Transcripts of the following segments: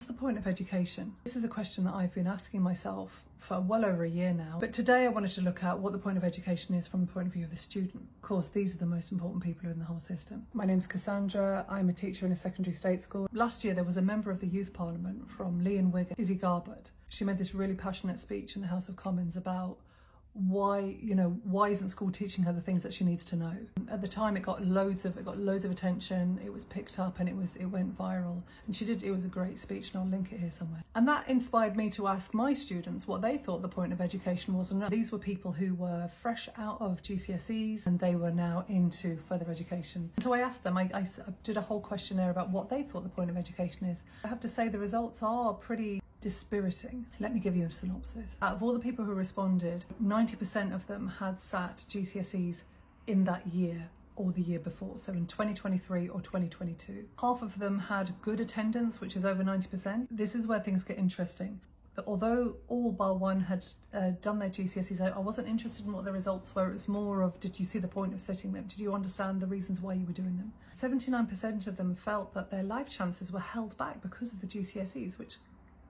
What's the point of education? This is a question that I've been asking myself for well over a year now. But today I wanted to look at what the point of education is from the point of view of the student. Of course, these are the most important people in the whole system. My name's Cassandra. I'm a teacher in a secondary state school. Last year there was a member of the Youth Parliament from Lee and Wigan, Izzy Garbett. She made this really passionate speech in the House of Commons about why isn't school teaching her the things that she needs to know. At the time it got loads of attention, it was picked up and it went viral, and it was a great speech, and I'll link it here somewhere. And that inspired me to ask my students what they thought the point of education was. And these were people who were fresh out of GCSEs and they were now into further education. So I asked them, I did a whole questionnaire about what they thought the point of education is. I have to say the results are pretty dispiriting. Let me give you a synopsis. Out of all the people who responded, 90% of them had sat GCSEs in that year or the year before, so in 2023 or 2022. Half of them had good attendance, which is over 90%. This is where things get interesting. Although all bar one had done their GCSEs, I wasn't interested in what the results were. It was more of, did you see the point of sitting them? Did you understand the reasons why you were doing them? 79% of them felt that their life chances were held back because of the GCSEs, which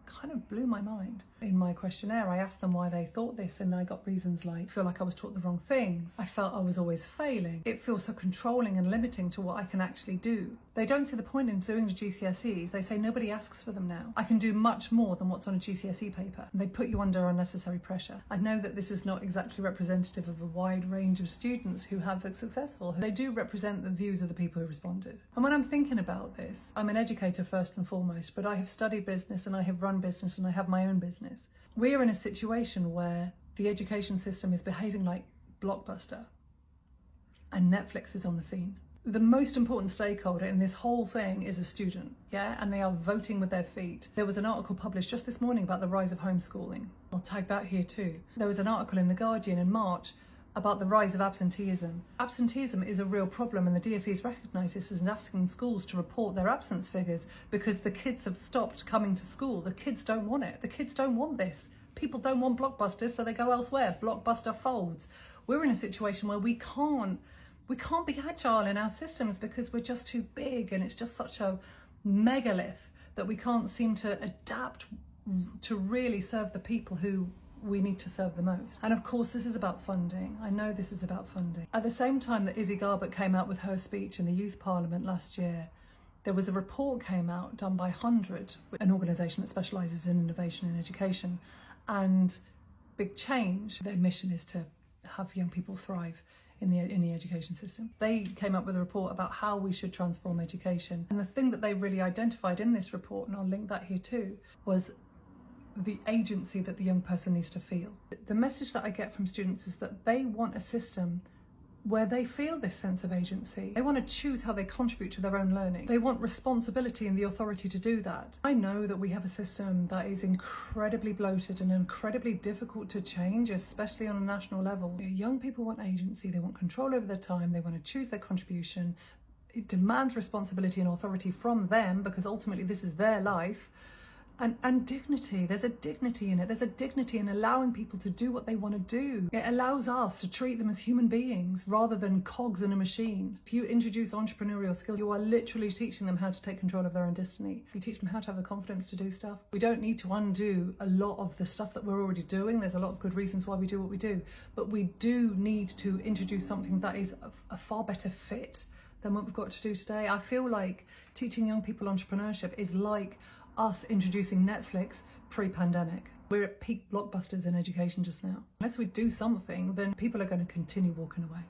kind of blew my mind. In my questionnaire, I asked them why they thought this, and I got reasons like, I feel like I was taught the wrong things. I felt I was always failing. It feels so controlling and limiting to what I can actually do. They don't see the point in doing the GCSEs. They say nobody asks for them now. I can do much more than what's on a GCSE paper. And they put you under unnecessary pressure. I know that this is not exactly representative of a wide range of students who have been successful. They do represent the views of the people who responded. And when I'm thinking about this, I'm an educator first and foremost, but I have studied business and I have run business and I have my own business. We're in a situation where the education system is behaving like Blockbuster and Netflix is on the scene. The most important stakeholder in this whole thing is a student, yeah? And they are voting with their feet. There was an article published just this morning about the rise of homeschooling. I'll tag that here too. There was an article in The Guardian in March about the rise of absenteeism. Absenteeism is a real problem, and the DfE's recognised this and asking schools to report their absence figures because the kids have stopped coming to school. The kids don't want it. The kids don't want this. People don't want Blockbusters, so they go elsewhere. Blockbuster folds. We're in a situation where we can't be agile in our systems because we're just too big, and it's just such a megalith that we can't seem to adapt to really serve the people who we need to serve the most. And of course this is about funding. I know this is about funding. At the same time that Izzy Garbett came out with her speech in the Youth Parliament last year, there was a report came out done by 100, an organisation that specialises in innovation in education, and Big Change. Their mission is to have young people thrive in the education system. They came up with a report about how we should transform education. And the thing that they really identified in this report, and I'll link that here too, was the agency that the young person needs to feel. The message that I get from students is that they want a system where they feel this sense of agency. They want to choose how they contribute to their own learning. They want responsibility and the authority to do that. I know that we have a system that is incredibly bloated and incredibly difficult to change, especially on a national level. Young people want agency, they want control over their time, they want to choose their contribution. It demands responsibility and authority from them because ultimately this is their life. And dignity, there's a dignity in it. There's a dignity in allowing people to do what they want to do. It allows us to treat them as human beings rather than cogs in a machine. If you introduce entrepreneurial skills, you are literally teaching them how to take control of their own destiny. You teach them how to have the confidence to do stuff. We don't need to undo a lot of the stuff that we're already doing. There's a lot of good reasons why we do what we do, but we do need to introduce something that is a far better fit than what we've got to do today. I feel like teaching young people entrepreneurship is like us introducing Netflix pre-pandemic. We're at peak Blockbusters in education just now. Unless we do something, then people are going to continue walking away.